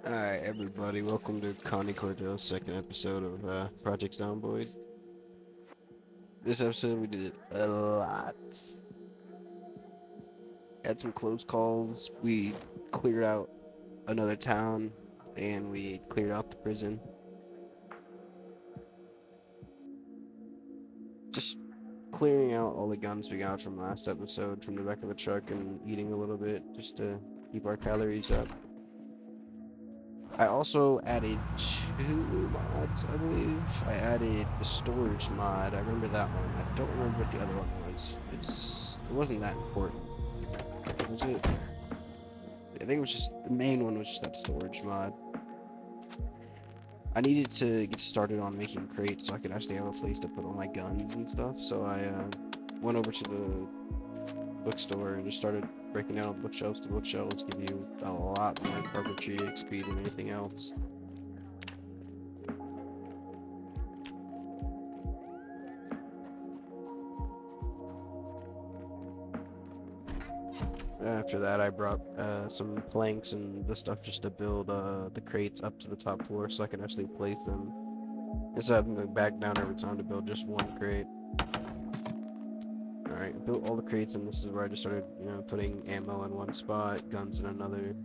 Alright, everybody, welcome to Connie Cordell's second episode of Project Zomboid. This episode we did a lot. Had some close calls. We cleared out another town, and we cleared out the prison. Just clearing out all the guns we got from last episode from the back of the truck and eating a little bit just to keep our calories up. I also added 2 mods, I believe. I added the storage mod. I remember that one. I don't remember what the other one was. It wasn't that important. Was it? I think it was just the main one was just that storage mod. I needed to get started on making crates so I could actually have a place to put all my guns and stuff. So I went over to the bookstore and just started breaking down bookshelves. The bookshelves give you a lot more carpentry XP than anything else. After that, I brought some planks and the stuff just to build the crates up to the top floor so I can actually place them instead of having to go back down every time to build just one crate. Alright, built all the crates, and this is where I just started, putting ammo in one spot, guns in another.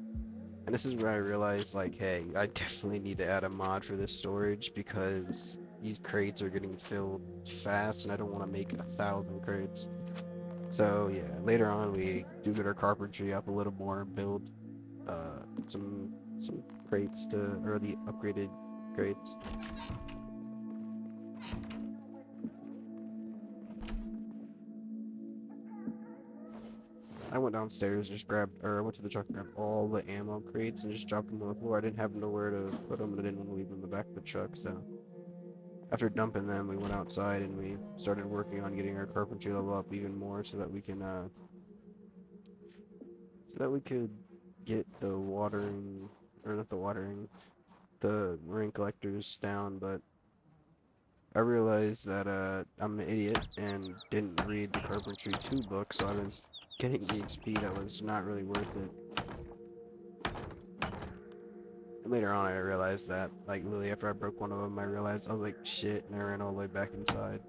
And this is where I realized, like, hey, I definitely need to add a mod for this storage because these crates are getting filled fast, and I don't want to make 1,000 crates. So yeah, later on we do get our carpentry up a little more and build some crates or the upgraded crates. I went downstairs, I went to the truck and grabbed all the ammo crates and just dropped them on the floor. I didn't have nowhere to put them, and I didn't want to leave them in the back of the truck, so after dumping them, we went outside and we started working on getting our carpentry level up even more so that we can, could get the watering, or not the watering, the rain collectors down, but I realized that, I'm an idiot and didn't read the Carpentry 2 book, so I was getting EXP that was not really worth it. Later on, I realized that, like, literally after I broke one of them, I realized, I was like, shit, and I ran all the way back inside.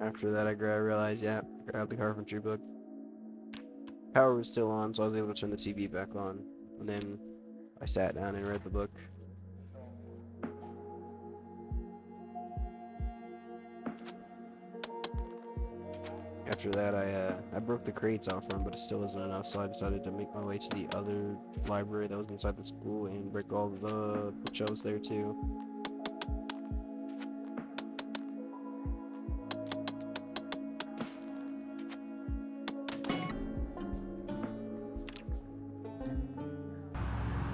After that, I realized, yeah, grab the carpentry book. Power was still on, so I was able to turn the TV back on. And then I sat down and read the book. After that, I broke the crates off them, but it still isn't enough, so I decided to make my way to the other library that was inside the school and break all the bookshelves there too.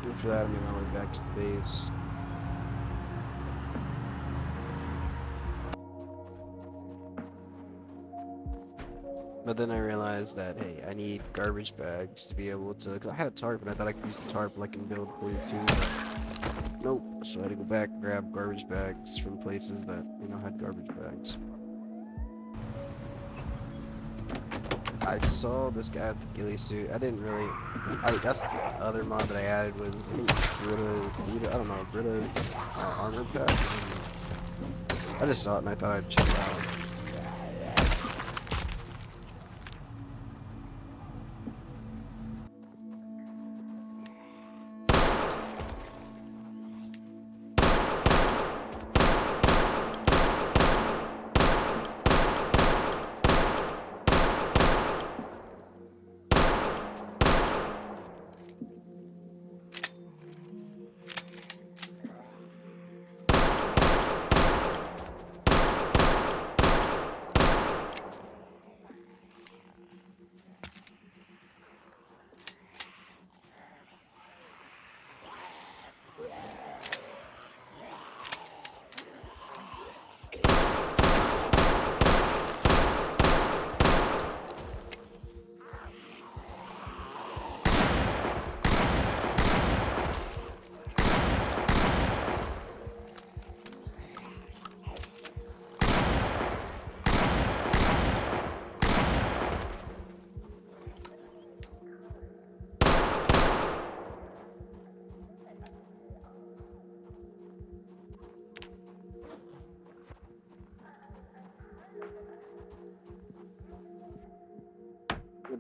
After that, I made my way back to the base. But then I realized that, hey, I need garbage bags to be able to, because I had a tarp and I thought I could use the tarp like in build 42. Nope, so I had to go back and grab garbage bags from places that, had garbage bags. I saw this guy with the ghillie suit. I didn't really. That's the other mod that I added was Britta's armor pack. I just saw it and I thought I'd check it out.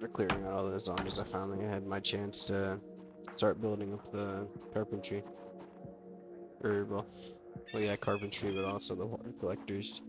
after clearing out all those zombies, I finally had my chance to start building up the carpentry. Well, yeah, carpentry, but also the water collectors.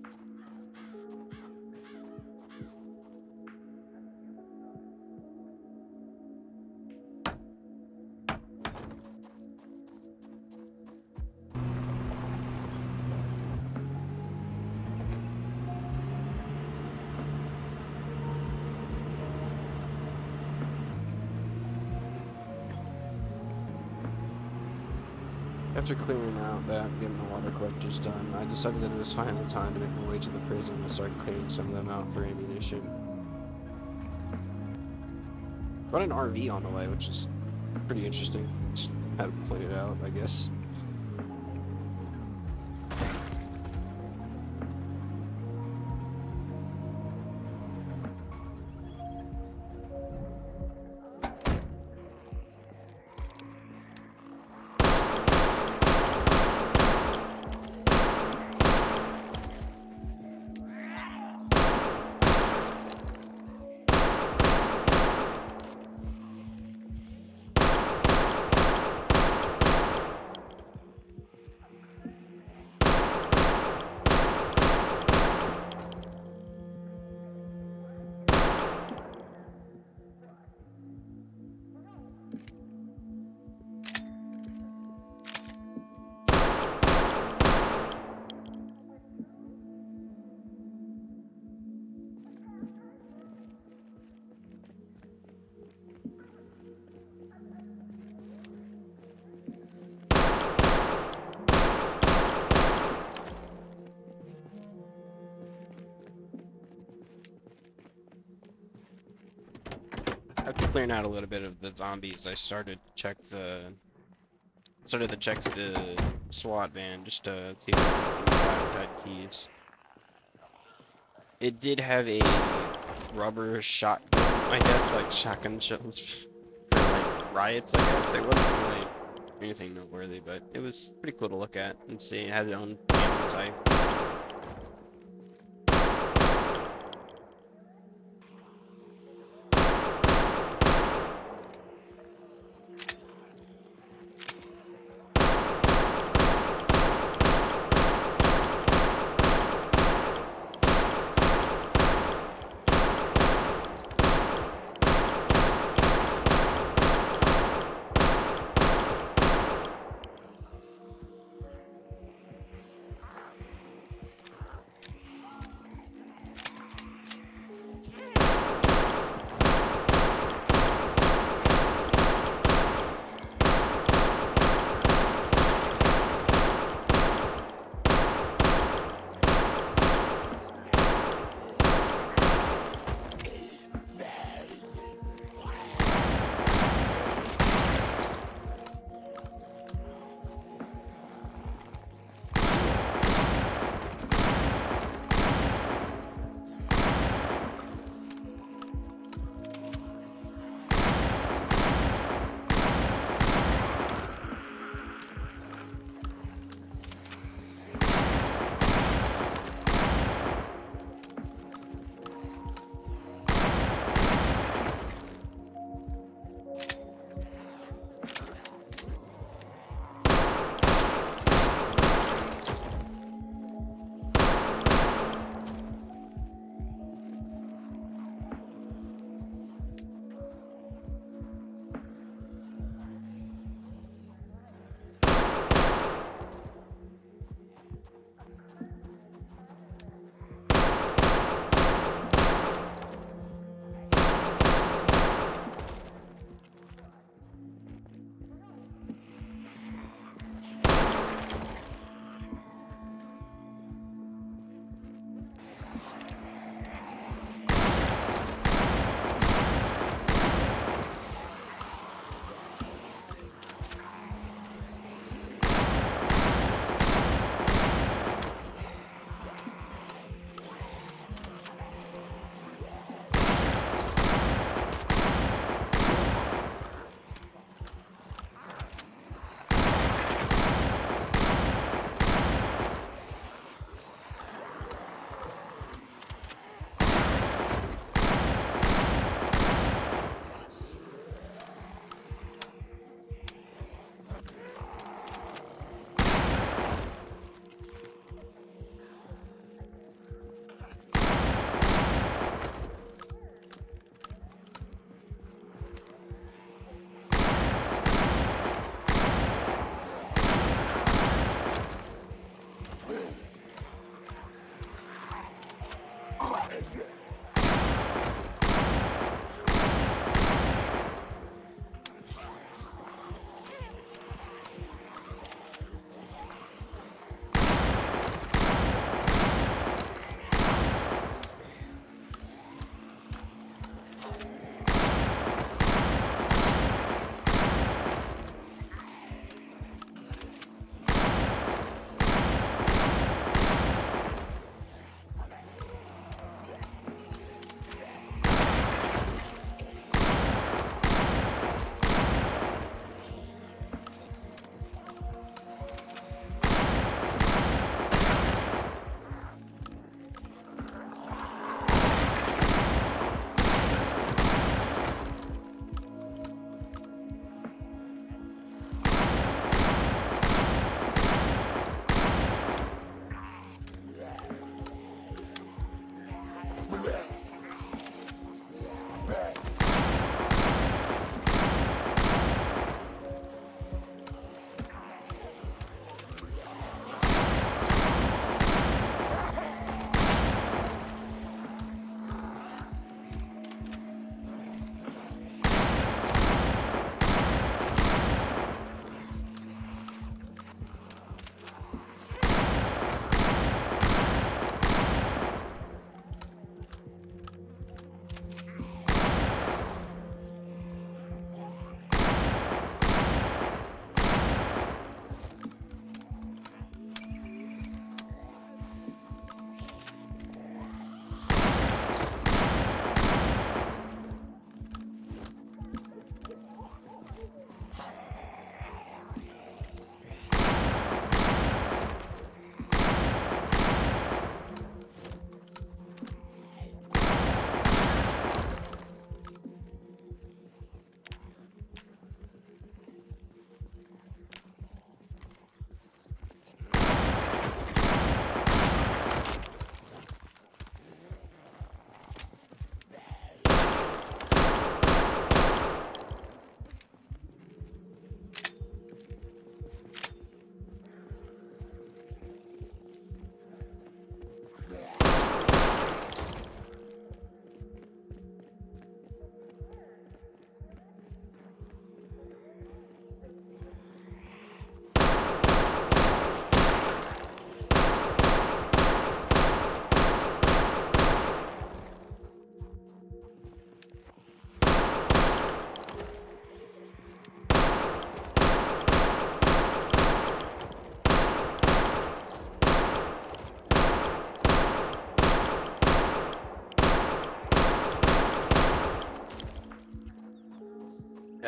After clearing out that and getting the water collectors done, I decided that it was finally time to make my way to the prison and start clearing some of them out for ammunition. Got an RV on the way, which is pretty interesting. Just had to point it out, I guess. After clearing out a little bit of the zombies, I started to check the SWAT van just to see if it had keys. It did have a rubber shotgun, I guess, like shotgun shells for like riots, I guess. It wasn't really anything noteworthy, but it was pretty cool to look at and see. It had its own ammo type.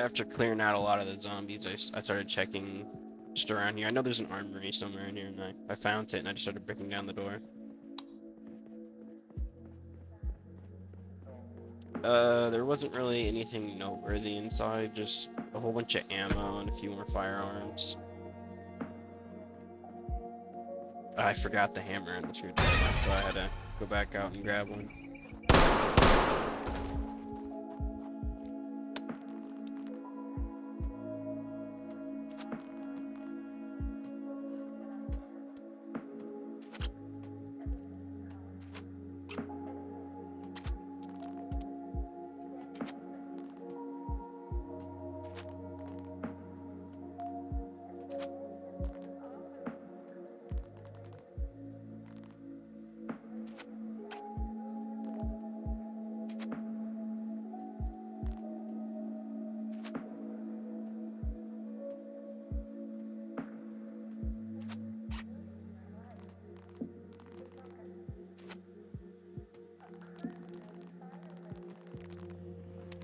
after clearing out a lot of the zombies, I started checking just around here. I know there's an armory somewhere in here, and I found it, and I just started breaking down the door. There wasn't really anything noteworthy inside, just a whole bunch of ammo and a few more firearms. I forgot the hammer and the screwdriver, so I had to go back out and grab one.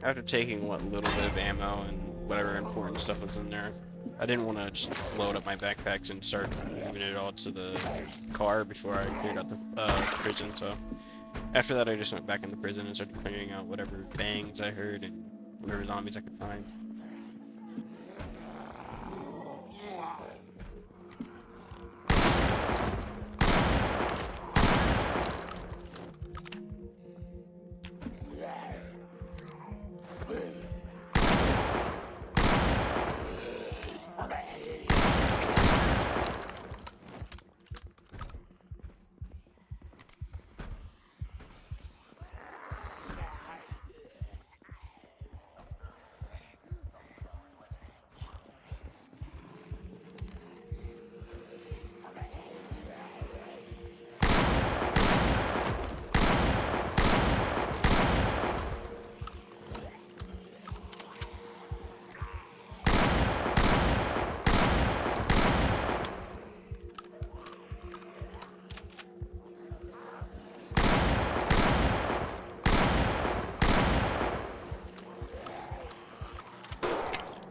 After taking what little bit of ammo and whatever important stuff was in there, I didn't want to just load up my backpacks and start moving it all to the car before I cleared out the prison. So after that, I just went back into prison and started clearing out whatever bangs I heard and whatever zombies I could find.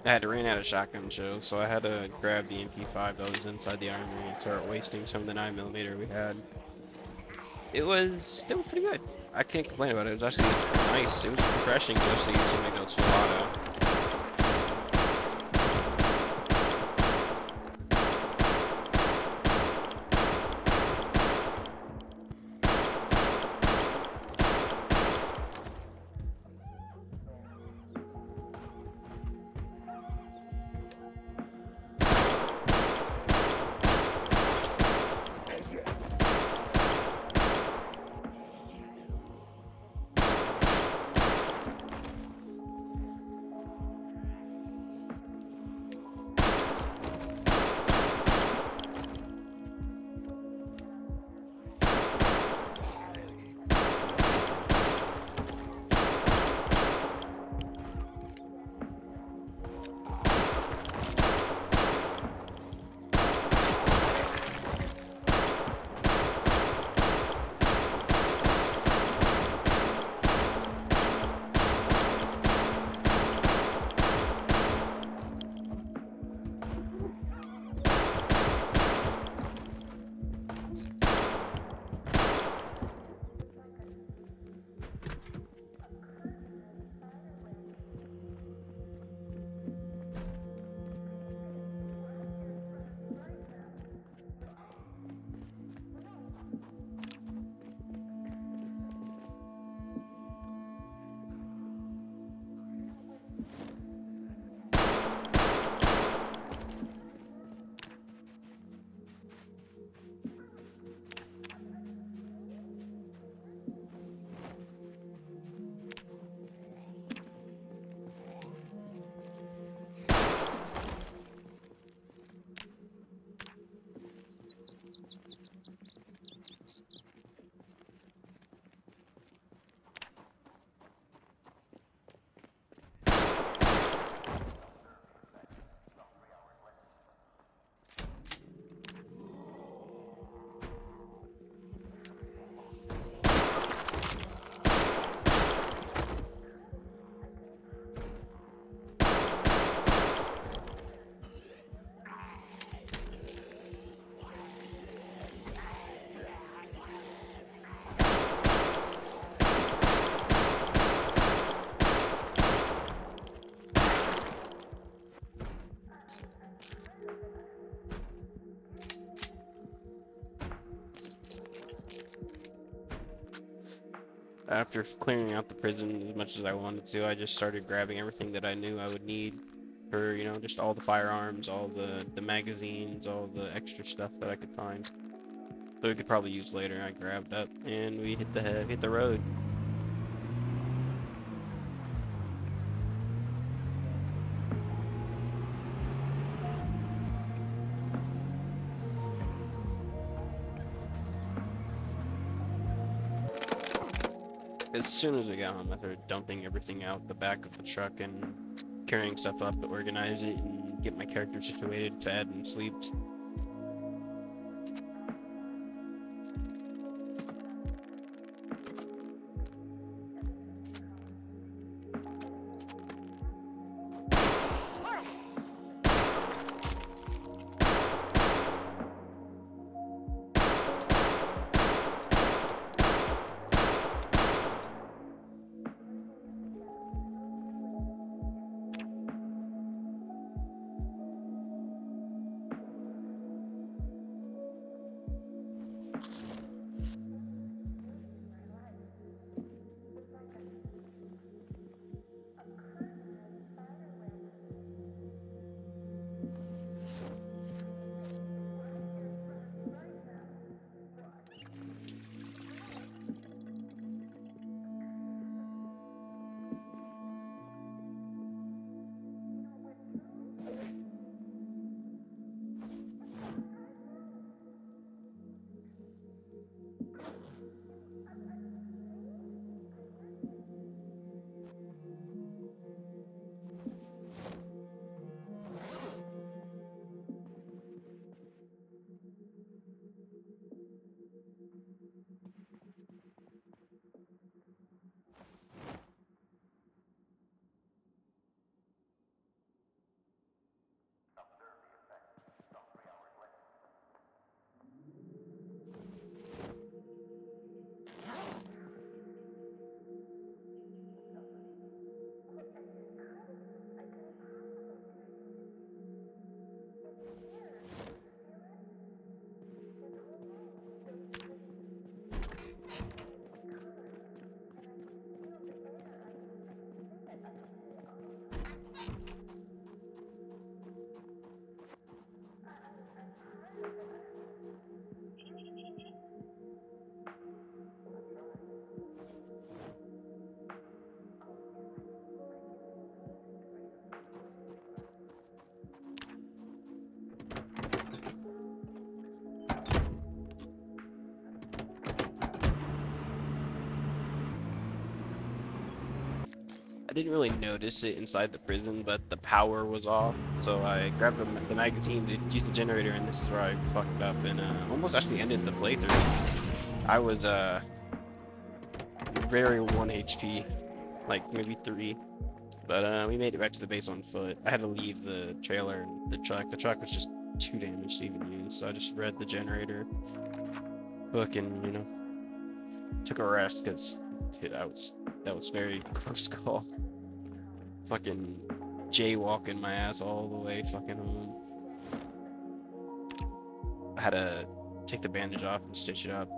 I had ran out of shotgun shells, so I had to grab the MP5 that was inside the armory and start wasting some of the 9mm we had. It was pretty good. I can't complain about it. It was actually nice. It was refreshing just to use something else Gelato. after clearing out the prison as much as I wanted to, I just started grabbing everything that I knew I would need for, you know, just all the firearms, all the magazines, all the extra stuff that I could find. So we could probably use later. I grabbed up and we hit the road. As soon as we got home, I started dumping everything out the back of the truck and carrying stuff up to organize it and get my character situated, fed, and sleeped. I didn't really notice it inside the prison, but the power was off. So I grabbed the magazine to use the generator, and this is where I fucked up and almost actually ended the playthrough. I was very 1 HP, like maybe 3. But we made it back to the base on foot. I had to leave the trailer and the truck. The truck was just too damaged to even use, so I just read the generator book and, you know, took a rest because that was very close call. Fucking jaywalking my ass all the way fucking home. I had to take the bandage off and stitch it up.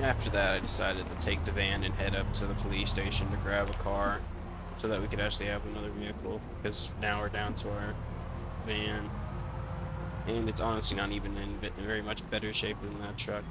After that, I decided to take the van and head up to the police station to grab a car so that we could actually have another vehicle, because now we're down to our van, and it's honestly not even in very much better shape than that truck.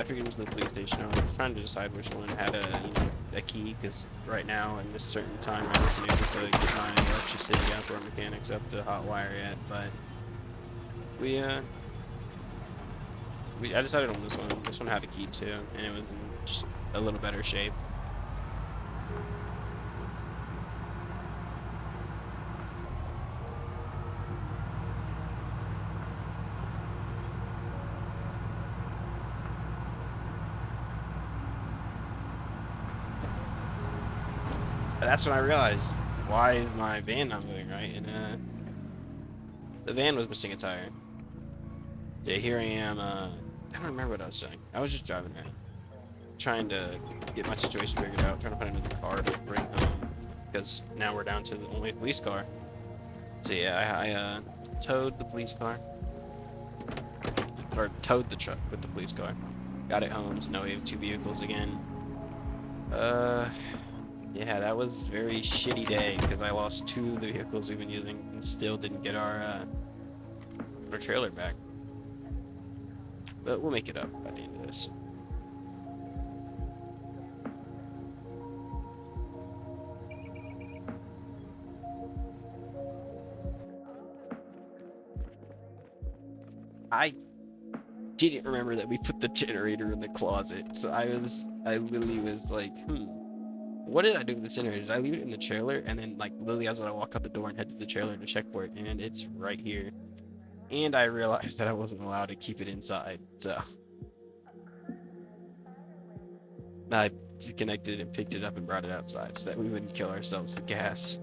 after getting to the police station, I was trying to decide which one had a key, because right now, in this certain time, I wasn't able to get my electricity outdoor mechanics up to hot wire yet, but I decided on this one. This one had a key too, and it was in just a little better shape. But that's when I realized, why is my van not moving right? And the van was missing a tire. Yeah, here I am. I don't remember what I was saying. I was just driving around, trying to get my situation figured out, trying to find another car to bring home, because now we're down to only a police car. So yeah, I towed the police car, or towed the truck with the police car. Got it home, so now we have 2 vehicles again. Yeah, that was a very shitty day, because I lost 2 of the vehicles we've been using and still didn't get our trailer back. But we'll make it up by the end of this. I didn't remember that we put the generator in the closet, so I literally was like, what did I do with the generator? Did I leave it in the trailer? And then, like, literally as I walk out the door and head to the trailer to check for it, and it's right here. And I realized that I wasn't allowed to keep it inside, so I disconnected it and picked it up and brought it outside so that we wouldn't kill ourselves with gas.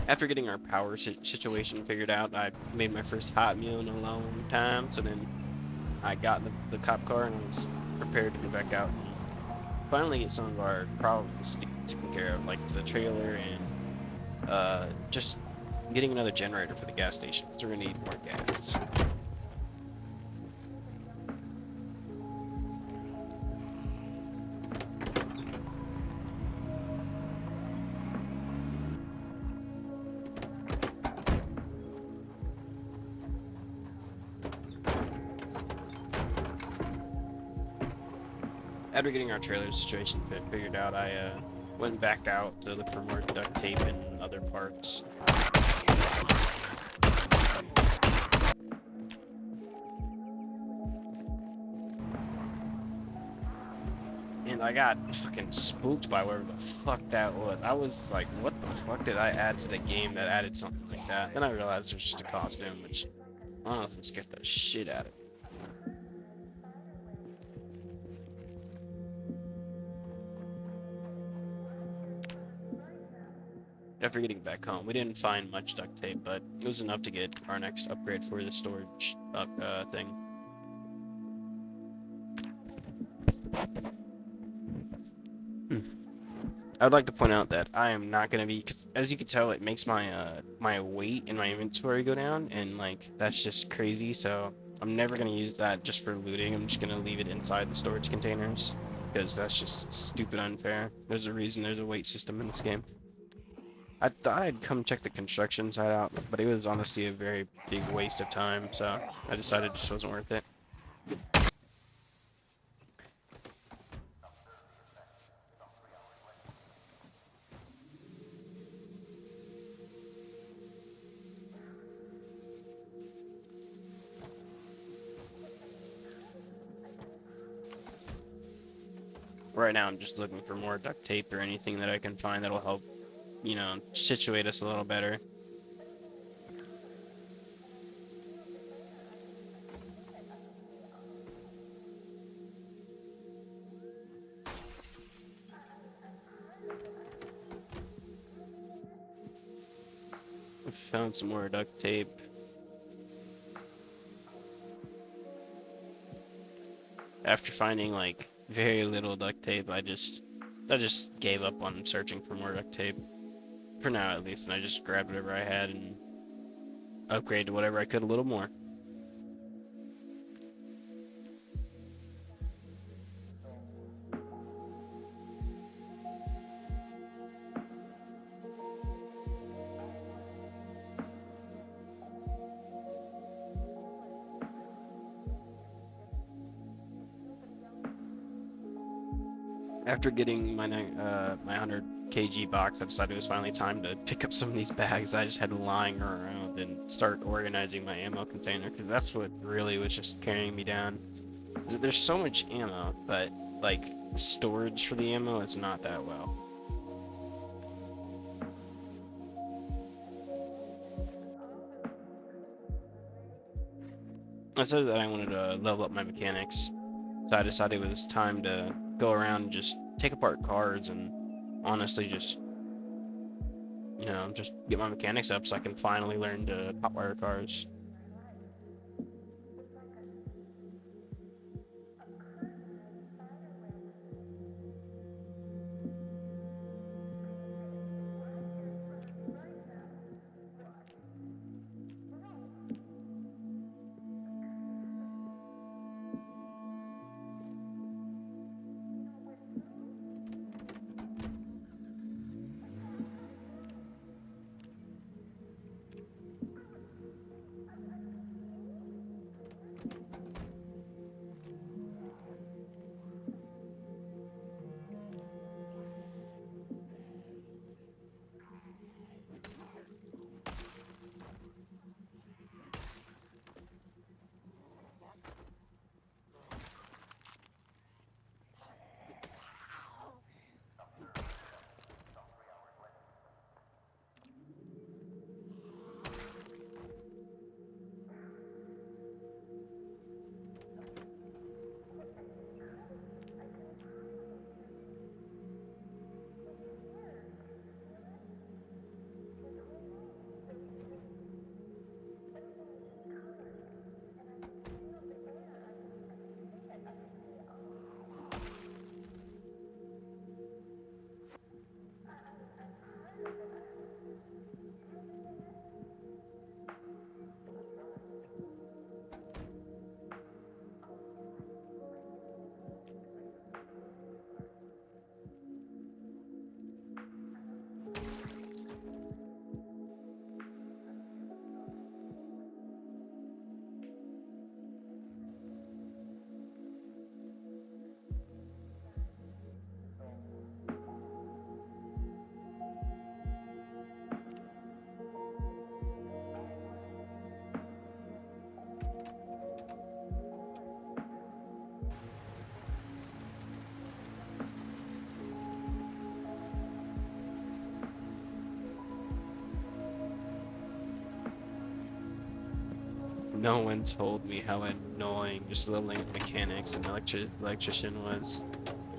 After getting our power situation figured out, I made my first hot meal in a long time. So then I got the cop car and I was prepared to go back out and finally get some of our problems taken care of, like the trailer and just getting another generator for the gas station, because we're gonna need more gas. After getting our trailer situation figured out, I went back out to look for more duct tape and other parts. And I got fucking spooked by whatever the fuck that was. I was like, what the fuck did I add to the game that added something like that? Then I realized it was just a costume, which honestly scared the shit out of me. After getting back home, we didn't find much duct tape, but it was enough to get our next upgrade for the storage thing. I'd like to point out that I am not gonna be, because as you can tell, it makes my my weight in my inventory go down, and like that's just crazy. So I'm never gonna use that just for looting. I'm just gonna leave it inside the storage containers because that's just stupid unfair. There's a reason there's a weight system in this game. I thought I'd come check the construction site out, but it was honestly a very big waste of time, so I decided it just wasn't worth it. Right now I'm just looking for more duct tape or anything that I can find that'll help, you know, situate us a little better. I found some more duct tape. After finding like very little duct tape, I just gave up on searching for more duct tape. For now at least, and I just grabbed whatever I had and upgraded whatever I could a little more. After getting my 100 kg box, I decided it was finally time to pick up some of these bags I just had lying around and start organizing my ammo container, because that's what really was just carrying me down. There's so much ammo, but like storage for the ammo is not that well. I said that I wanted to level up my mechanics, so I decided it was time to go around and just take apart cars and honestly just, you know, just get my mechanics up so I can finally learn to hotwire cars. No one told me how annoying just leveling up mechanics and electrician was.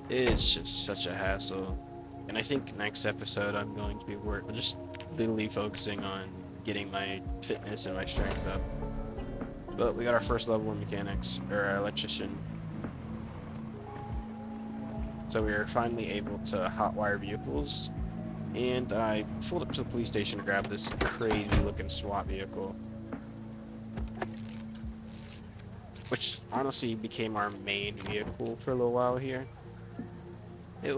It's just such a hassle. And I think next episode I'm going to be just literally focusing on getting my fitness and my strength up. But we got our first level of mechanics, or our electrician. So we were finally able to hotwire vehicles, and I pulled up to the police station to grab this crazy-looking SWAT vehicle, which honestly became our main vehicle for a little while here. It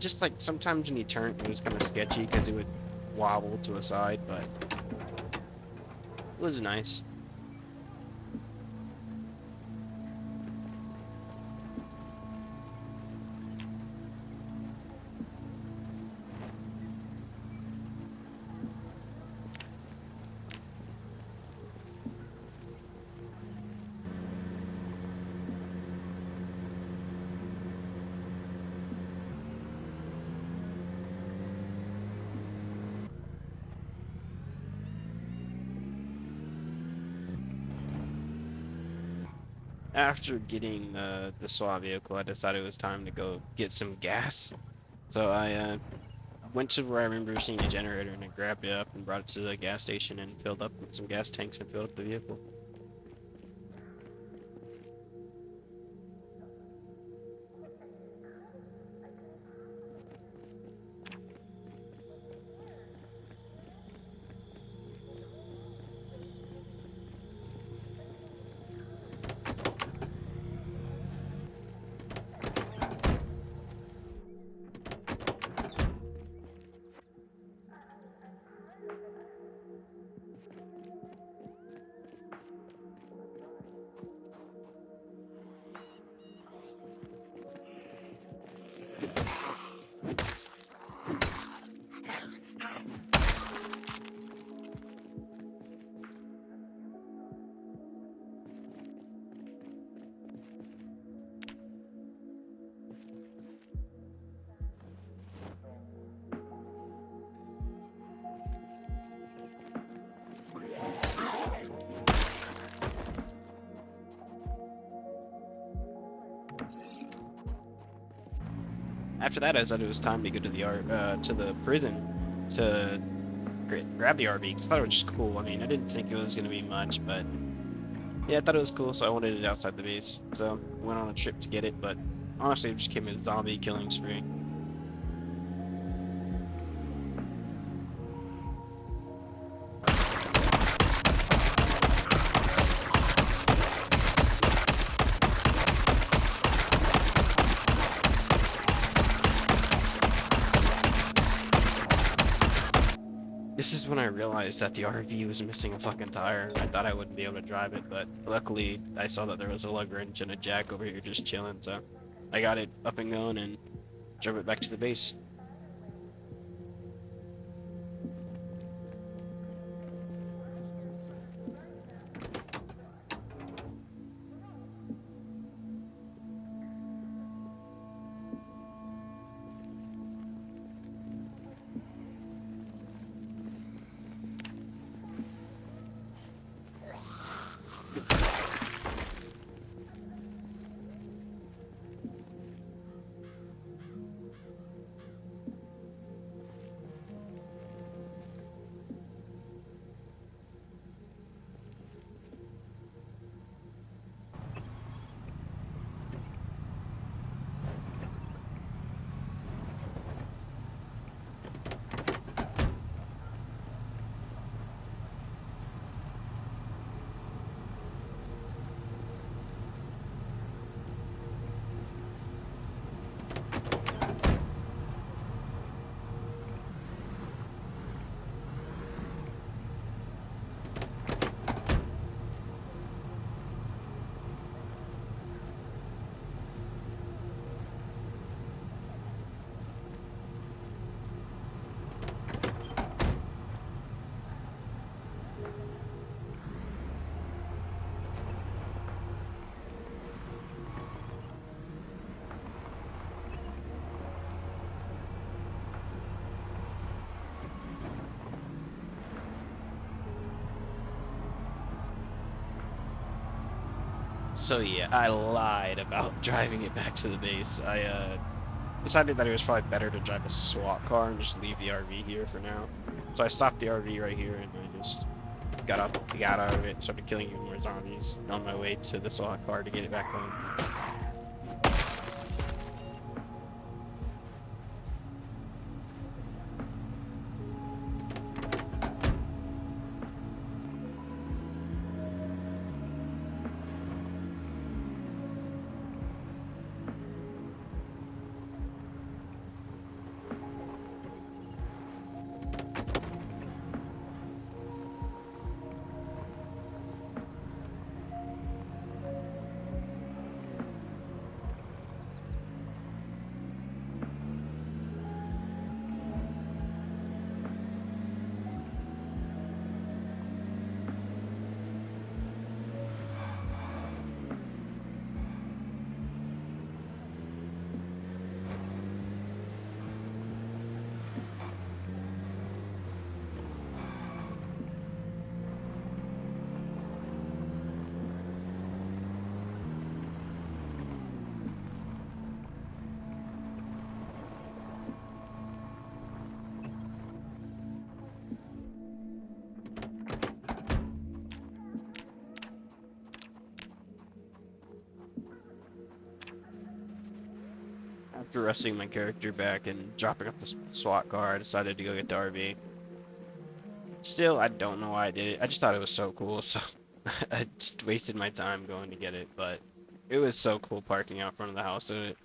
just like sometimes when you turn, it was kind of sketchy because it would wobble to a side, but it was nice. After getting the SWAT vehicle, I decided it was time to go get some gas. So I went to where I remember seeing a generator, and I grabbed it up and brought it to the gas station and filled up with some gas tanks and filled up the vehicle. After that, I decided it was time to go to the prison to grab the RV because I thought it was just cool. I mean, I didn't think it was gonna be much, but yeah, I thought it was cool, so I wanted it outside the base. So I went on a trip to get it, but honestly, it just came with a zombie killing spree. This is when I realized that the RV was missing a fucking tire. I thought I wouldn't be able to drive it, but luckily I saw that there was a lug wrench and a jack over here just chilling, so I got it up and going and drove it back to the base. So yeah, I lied about driving it back to the base. I decided that it was probably better to drive a SWAT car and just leave the RV here for now. So I stopped the RV right here and I just got out of it and started killing even more zombies on my way to the SWAT car to get it back home. After resting my character back and dropping off the SWAT car, I decided to go get the RV. Still, I don't know why I did it. I just thought it was so cool, so I just wasted my time going to get it, but it was so cool parking out front of the house with it.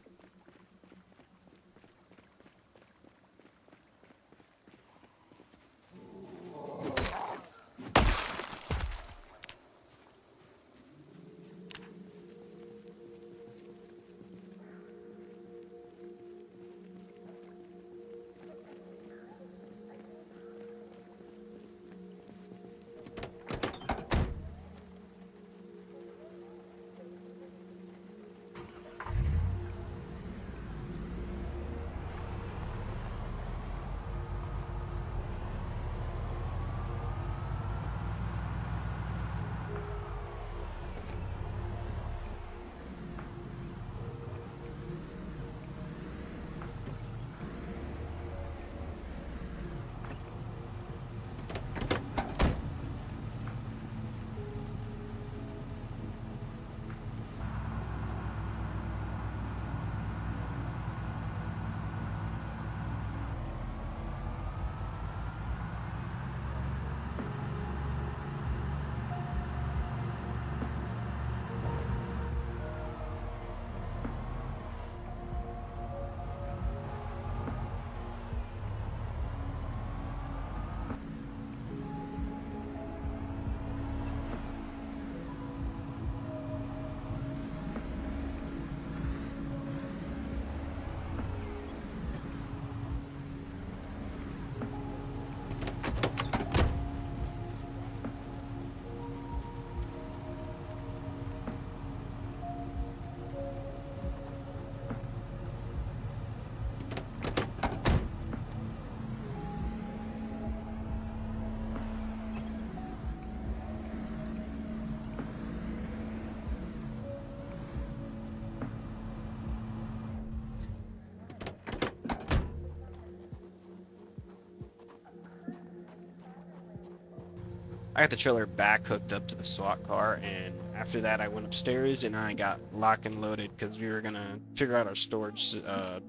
I got the trailer back hooked up to the SWAT car, and after that, I went upstairs and I got lock and loaded because we were gonna figure out our storage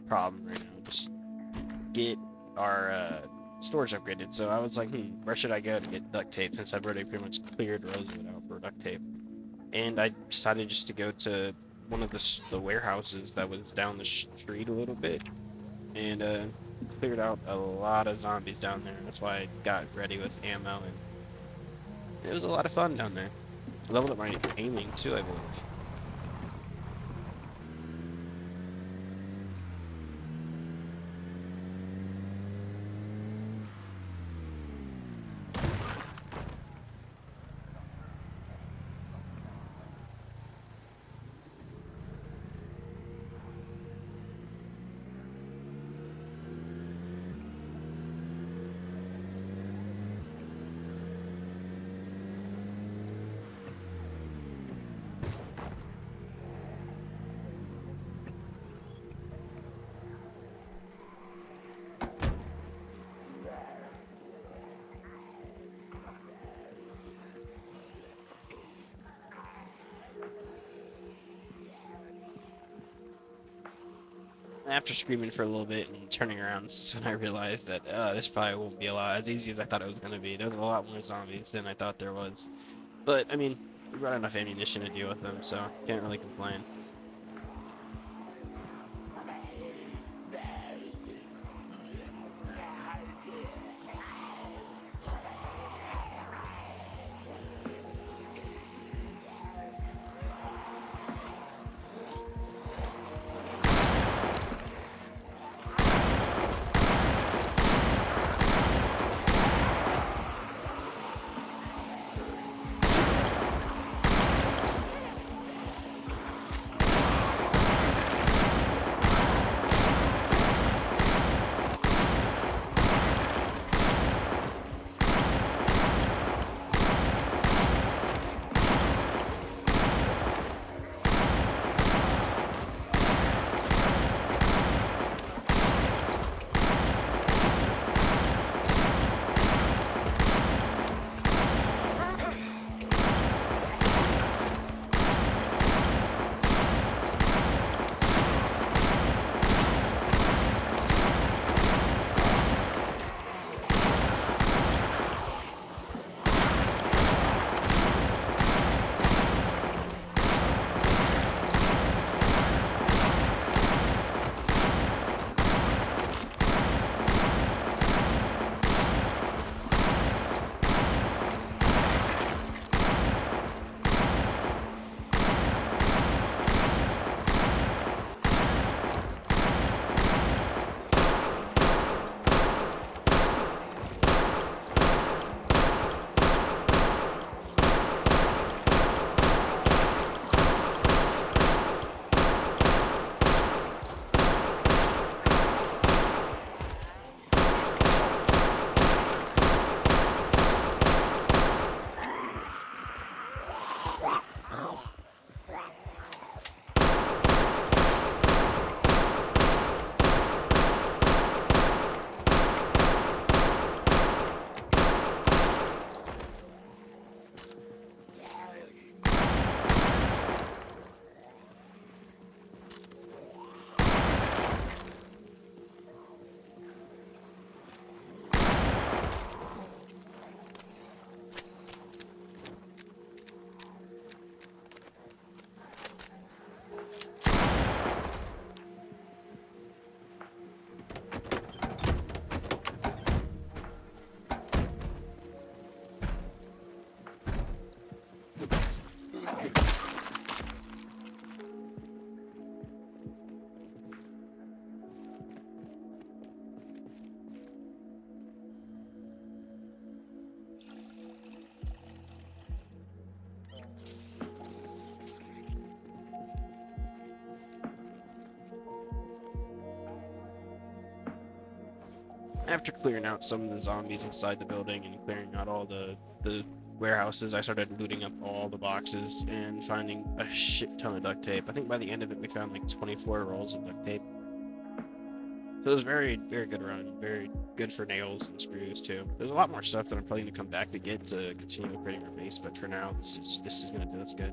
problem right now. Just get our storage upgraded. So I was like, where should I go to get duct tape since I've already pretty much cleared Rosewood out for duct tape? And I decided just to go to one of the warehouses that was down the street a little bit, and cleared out a lot of zombies down there. That's why I got ready with ammo, and it was a lot of fun down there. I leveled up my aiming too, I believe. After screaming for a little bit and turning around, this is when I realized that this probably won't be a lot as easy as I thought it was going to be. There was a lot more zombies than I thought there was. But, I mean, we brought enough ammunition to deal with them, so can't really complain. After clearing out some of the zombies inside the building and clearing out all the warehouses, I started looting up all the boxes and finding a shit ton of duct tape. I think by the end of it, we found like 24 rolls of duct tape. So it was very, very good run. Very good for nails and screws too. There's a lot more stuff that I'm probably gonna come back to get to continue upgrading our base, but for now, this is gonna do us good.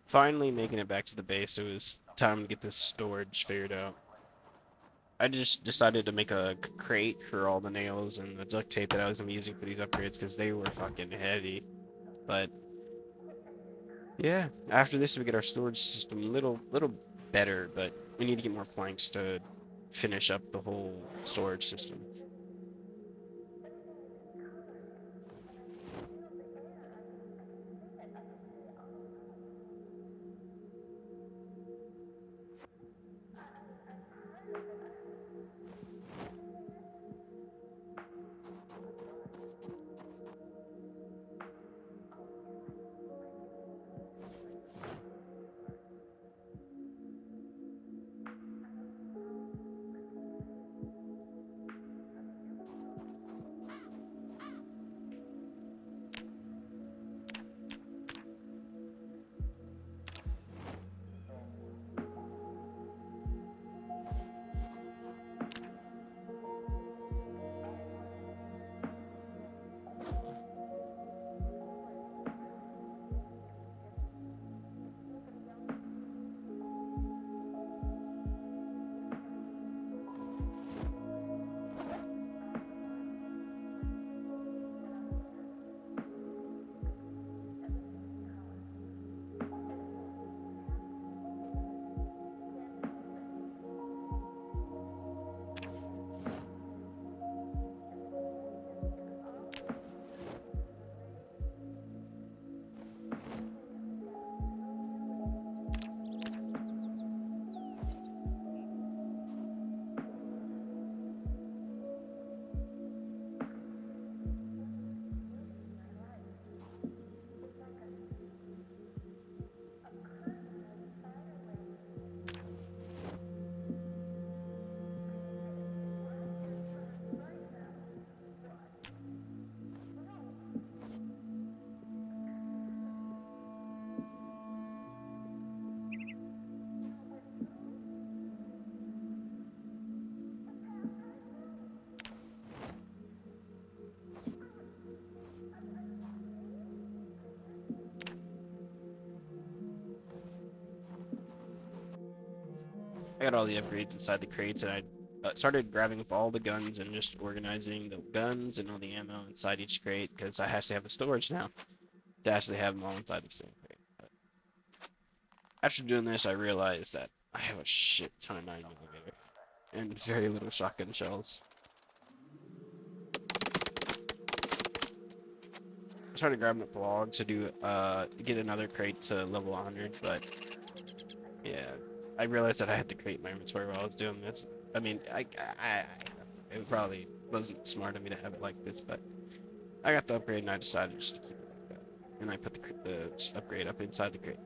Finally making it back to the base, it was time to get this storage figured out. I just decided to make a crate for all the nails and the duct tape that I was using for these upgrades because they were fucking heavy. But yeah, after this we get our storage system a little better, but we need to get more planks to finish up the whole storage system. I got all the upgrades inside the crates, and I started grabbing up all the guns and just organizing the guns and all the ammo inside each crate because I actually have the storage now to actually have them all inside the same crate. But after doing this, I realized that I have a shit ton of 9mm and very little shotgun shells. I started grabbing up logs to do get another crate to level 100, but yeah, I realized that I had to create my inventory while I was doing this. I mean, it probably wasn't smart of me to have it like this, but I got the upgrade and I decided just to keep it like that. And I put the upgrade up inside the crate.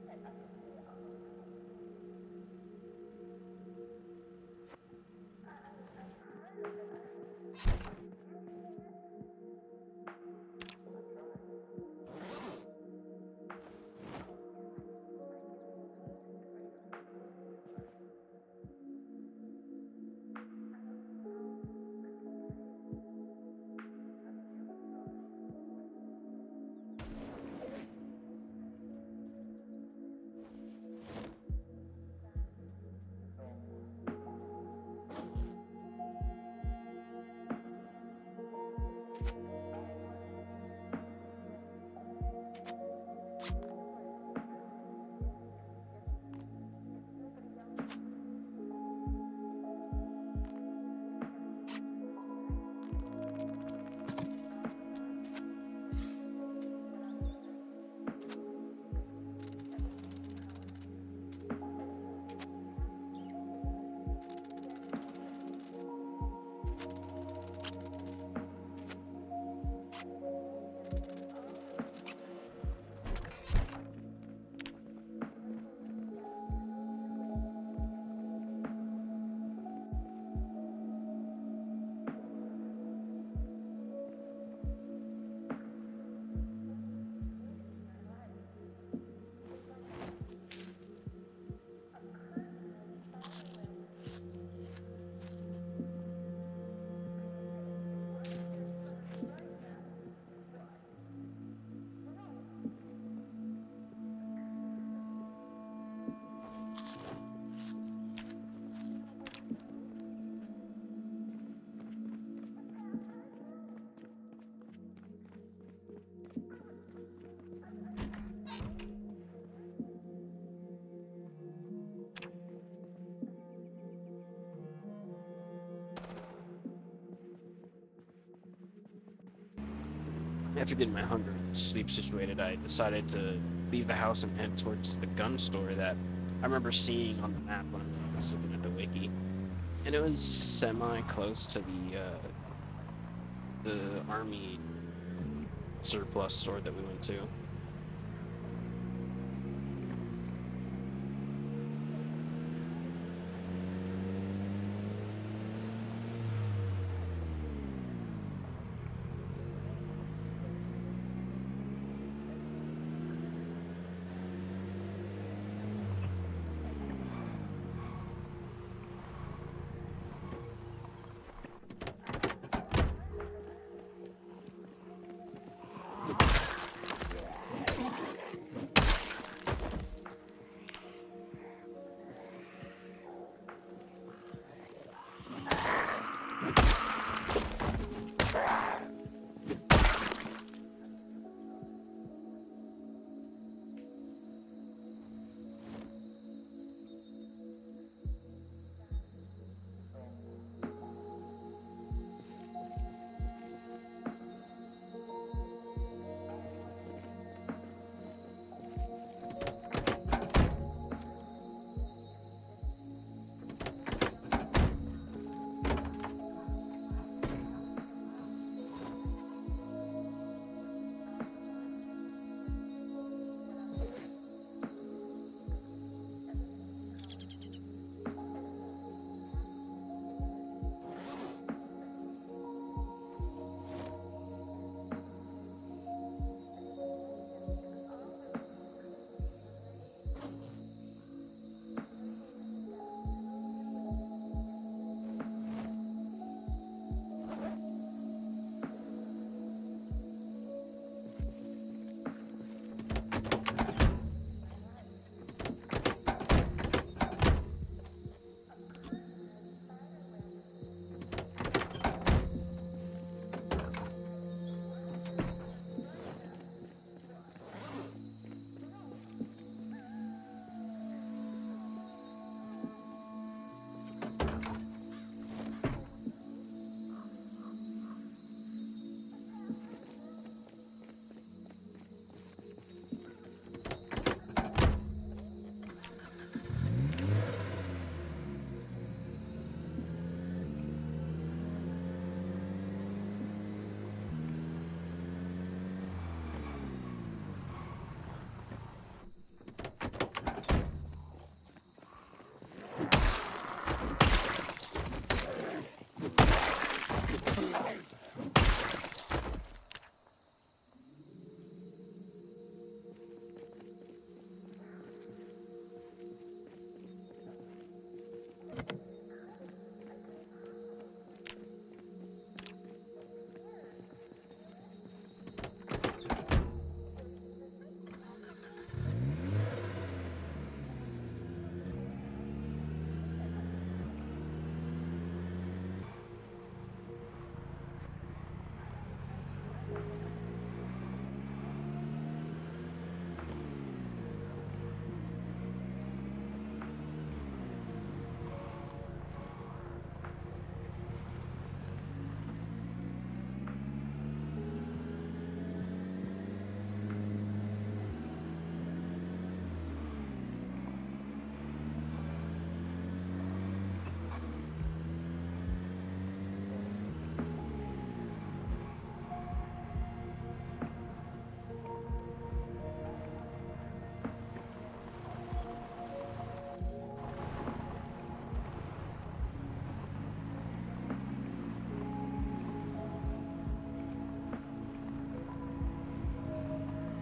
after getting my hunger and sleep situated, I decided to leave the house and head towards the gun store that I remember seeing on the map when I was looking at the wiki. And it was semi-close to the army surplus store that we went to.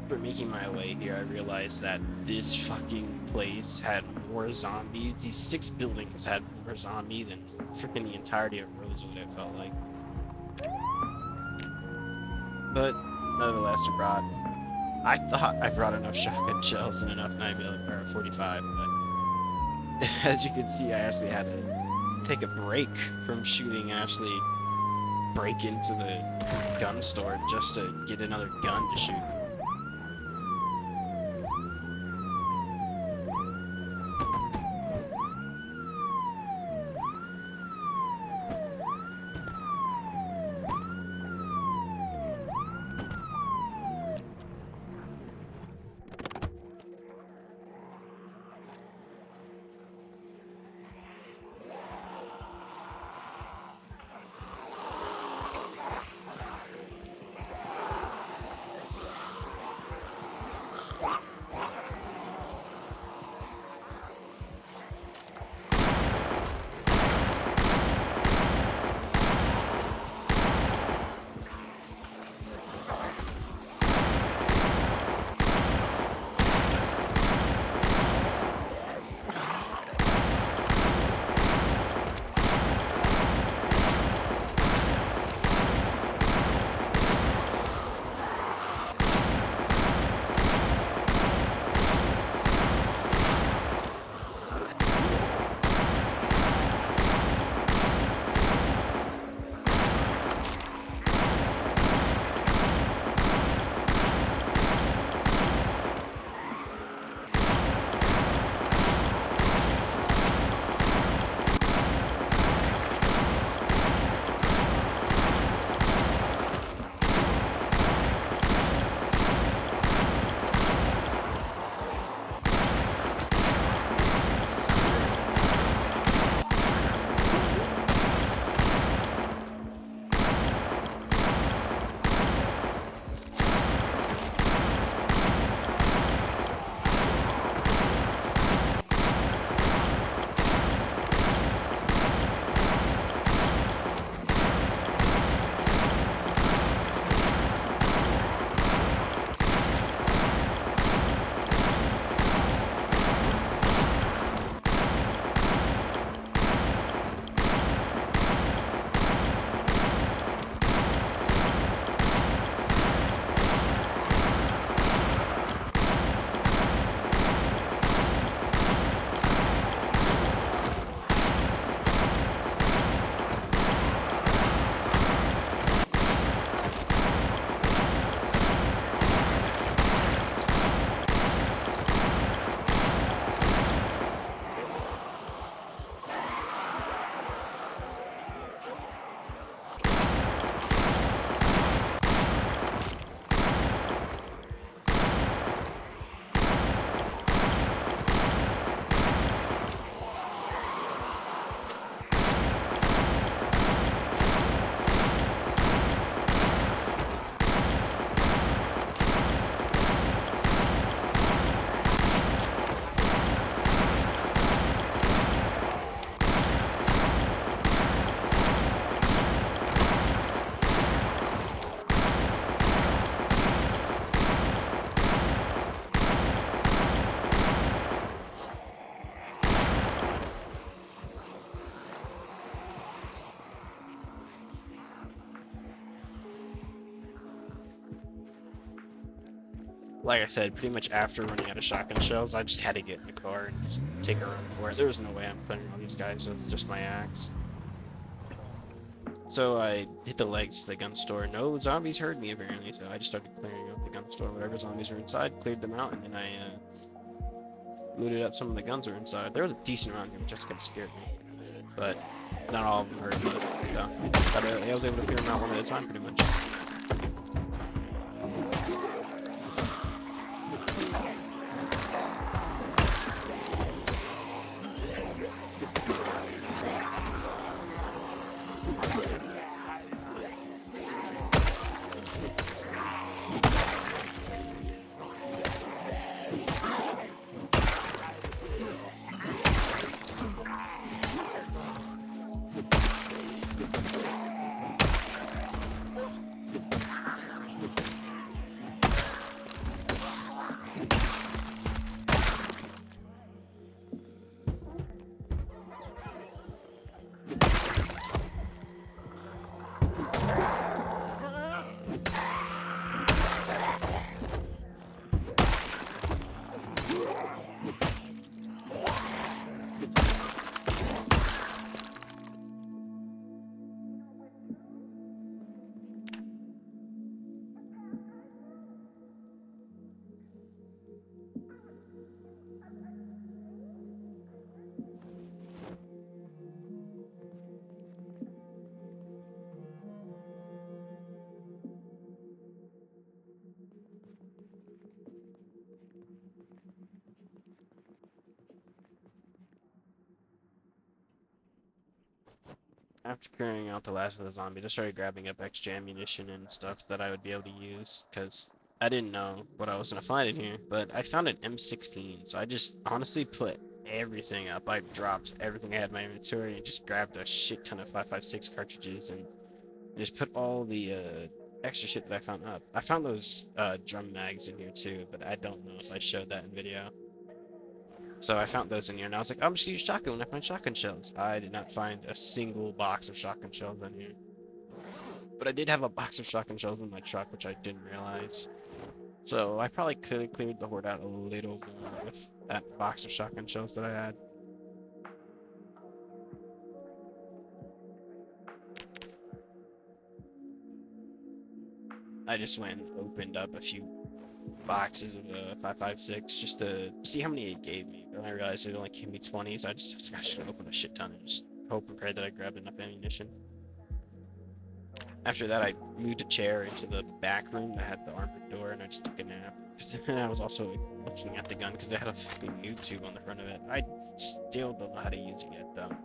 For making my way here, I realized that this fucking place had more zombies. These 6 buildings had more zombies than freaking the entirety of Rosewood, it felt like. But, nevertheless, I thought I brought enough shotgun shells and enough 9mm or 45, but as you can see, I actually had to take a break from shooting and actually break into the gun store just to get another gun to shoot. like I said, pretty much after running out of shotgun shells, I just had to get in the car and just take a run for it. There was no way I'm putting all these guys with just my axe. So I hit the legs to the gun store. No zombies heard me apparently, so I just started clearing out the gun store. Whatever zombies were inside, cleared them out, and then I looted up some of the guns that were inside. There was a decent amount here, which just kind of scared me. But not all of them heard me, so I was able to clear them out one at a time pretty much. After clearing out the last of the zombies, I started grabbing up extra ammunition and stuff that I would be able to use, because I didn't know what I was going to find in here, but I found an M16, so I just honestly put everything up. I dropped everything I had in my inventory and just grabbed a shit ton of 5.56 cartridges and just put all the extra shit that I found up. I found those drum mags in here too, but I don't know if I showed that in video. So I found those in here, and I was like, I'm just gonna use shotgun when I find shotgun shells. I did not find a single box of shotgun shells in here. But I did have a box of shotgun shells in my truck, which I didn't realize. So I probably could have cleared the horde out a little more with that box of shotgun shells that I had. I just went and opened up a few boxes of 5.56 just to see how many it gave me. But I realized it only gave me 20, so I was just gonna open a shit ton and just hope and pray that I grabbed enough ammunition. After that, I moved a chair into the back room that had the armored door, and I just took a nap. Because then I was also looking at the gun because it had a fucking YouTube on the front of it. I still don't know how to use it yet, though.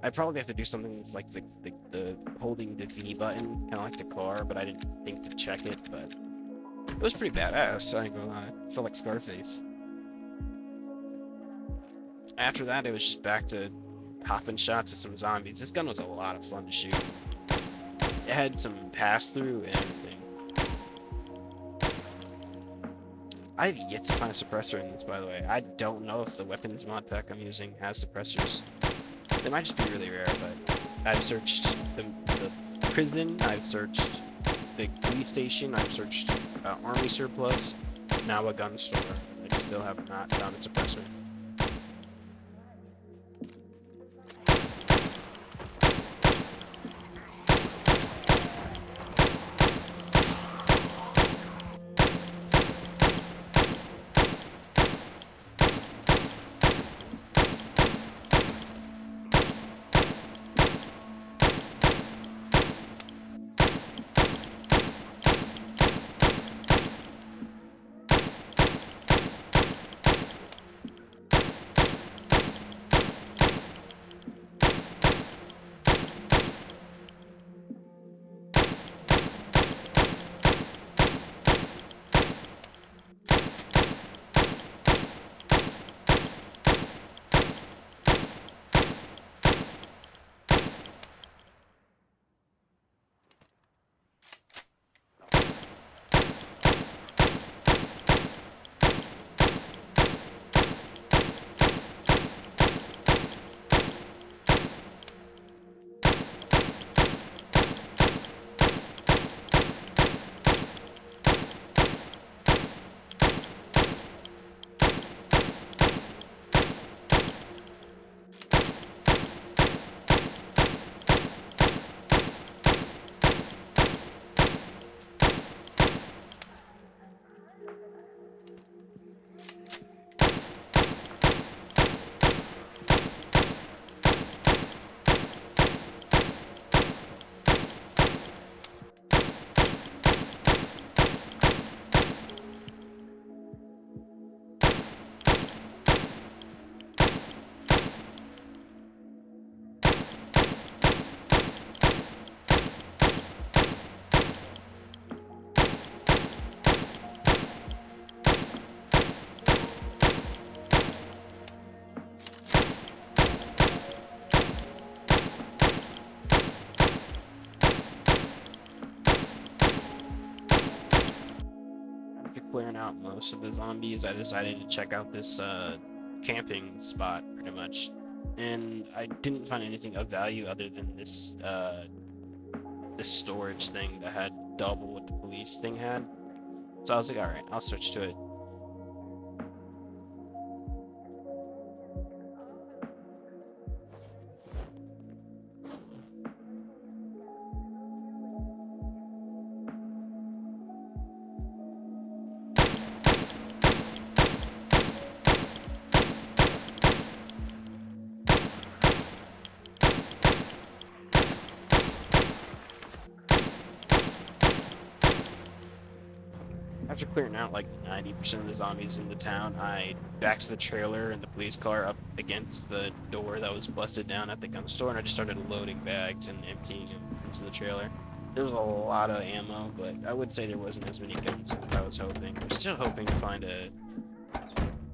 I probably have to do something with like the holding the V button, kind of like the car, but I didn't think to check it. But it was pretty badass. I ain't gonna lie. I felt like Scarface. After that, it was just back to popping shots at some zombies. This gun was a lot of fun to shoot. It had some pass-through and everything. I've yet to find a suppressor in this, by the way. I don't know if the weapons mod pack I'm using has suppressors. They might just be really rare, but I've searched the prison, I've searched the police station, I've searched army surplus, now a gun store. I still have not found a suppressor. clearing out most of the zombies, I decided to check out this camping spot pretty much, and I didn't find anything of value other than this storage thing that had double what the police thing had. So I was like, all right, I'll switch to it. After clearing out like 90% of the zombies in the town, I backed the trailer and the police car up against the door that was busted down at the gun store, and I just started loading bags and emptying it into the trailer. There was a lot of ammo, but I would say there wasn't as many guns as I was hoping. I'm still hoping to find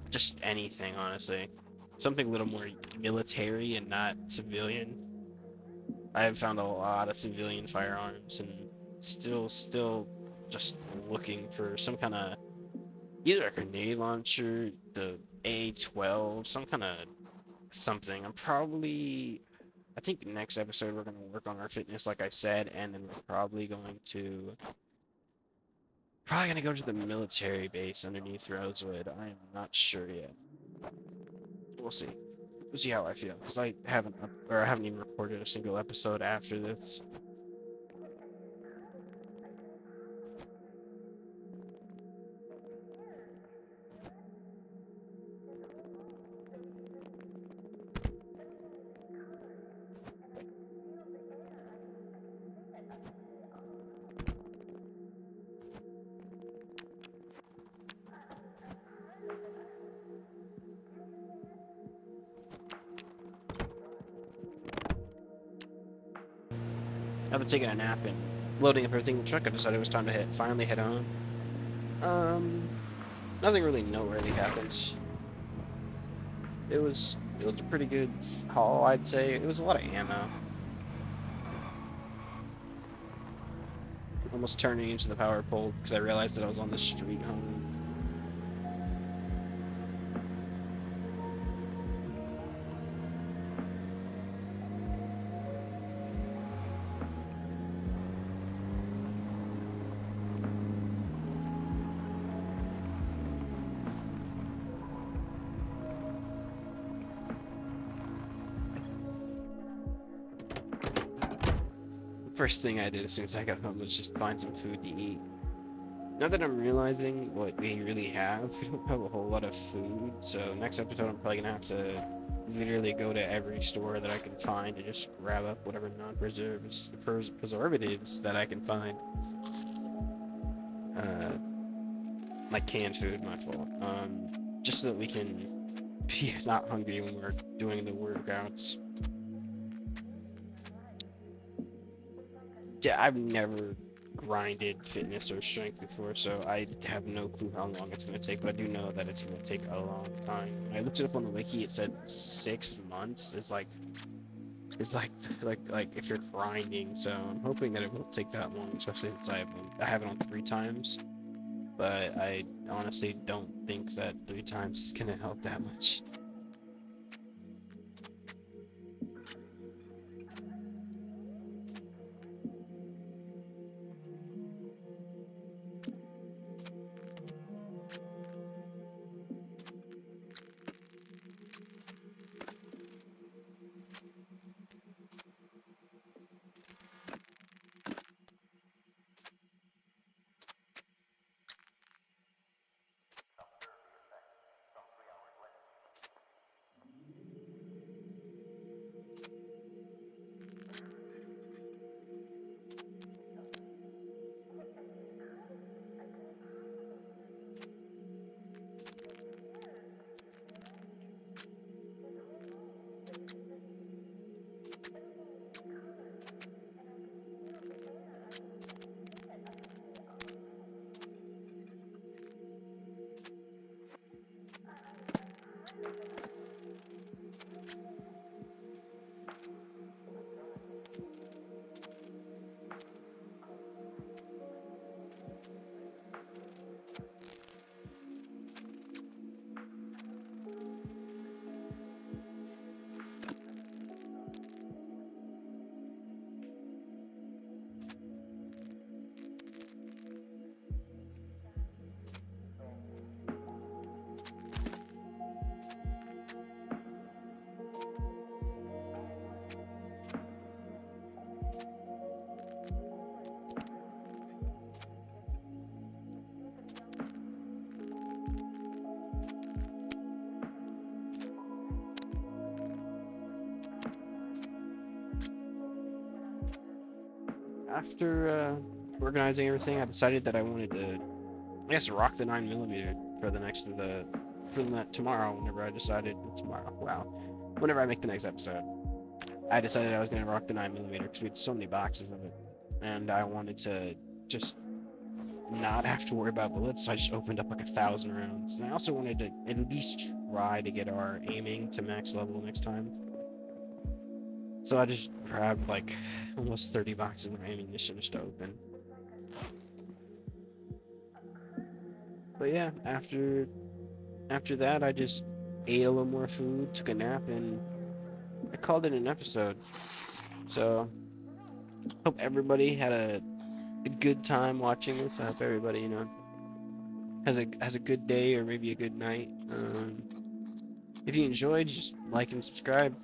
just anything, honestly. Something a little more military and not civilian. I have found a lot of civilian firearms and still just looking for some kind of either a grenade launcher, the A12, some kind of something. I think next episode we're going to work on our fitness like I said, and then we're probably going to go to the military base underneath Rosewood. I am not sure yet. We'll see. We'll see how I feel, because I haven't even recorded a single episode after this. After taking a nap and loading up everything in the truck, I decided it was time to finally head on. Nothing really noteworthy happened. It was a pretty good haul, I'd say. It was a lot of ammo. Almost turning into the power pole because I realized that I was on the street home. First thing I did as soon as I got home was just find some food to eat. Now that I'm realizing what we really have, we don't have a whole lot of food, so next episode I'm probably gonna have to literally go to every store that I can find and just grab up whatever preservatives that I can find. Like canned food, my fault. Just so that we can be not hungry when we're doing the workouts. Yeah, I've never grinded fitness or strength before, so I have no clue how long it's going to take, but I do know that it's going to take a long time. I looked it up on the wiki, it said 6 months. It's like if you're grinding, so I'm hoping that it won't take that long, especially since I have it on 3 times. But I honestly don't think that 3 times is going to help that much. after organizing everything, I decided that I wanted to, I guess, rock the 9mm for the next for the tomorrow. Whenever I decided tomorrow, wow, whenever I make the next episode, I decided I was gonna rock the 9mm because we had so many boxes of it, and I wanted to just not have to worry about bullets. So I just opened up like 1,000 rounds, and I also wanted to at least try to get our aiming to max level next time. So I just grabbed like almost 30 boxes of ammunition just to open. But yeah, after that, I just ate a little more food, took a nap, and I called it an episode. So hope everybody had a good time watching this. I hope everybody, you know, has a good day or maybe a good night. If you enjoyed, just like and subscribe.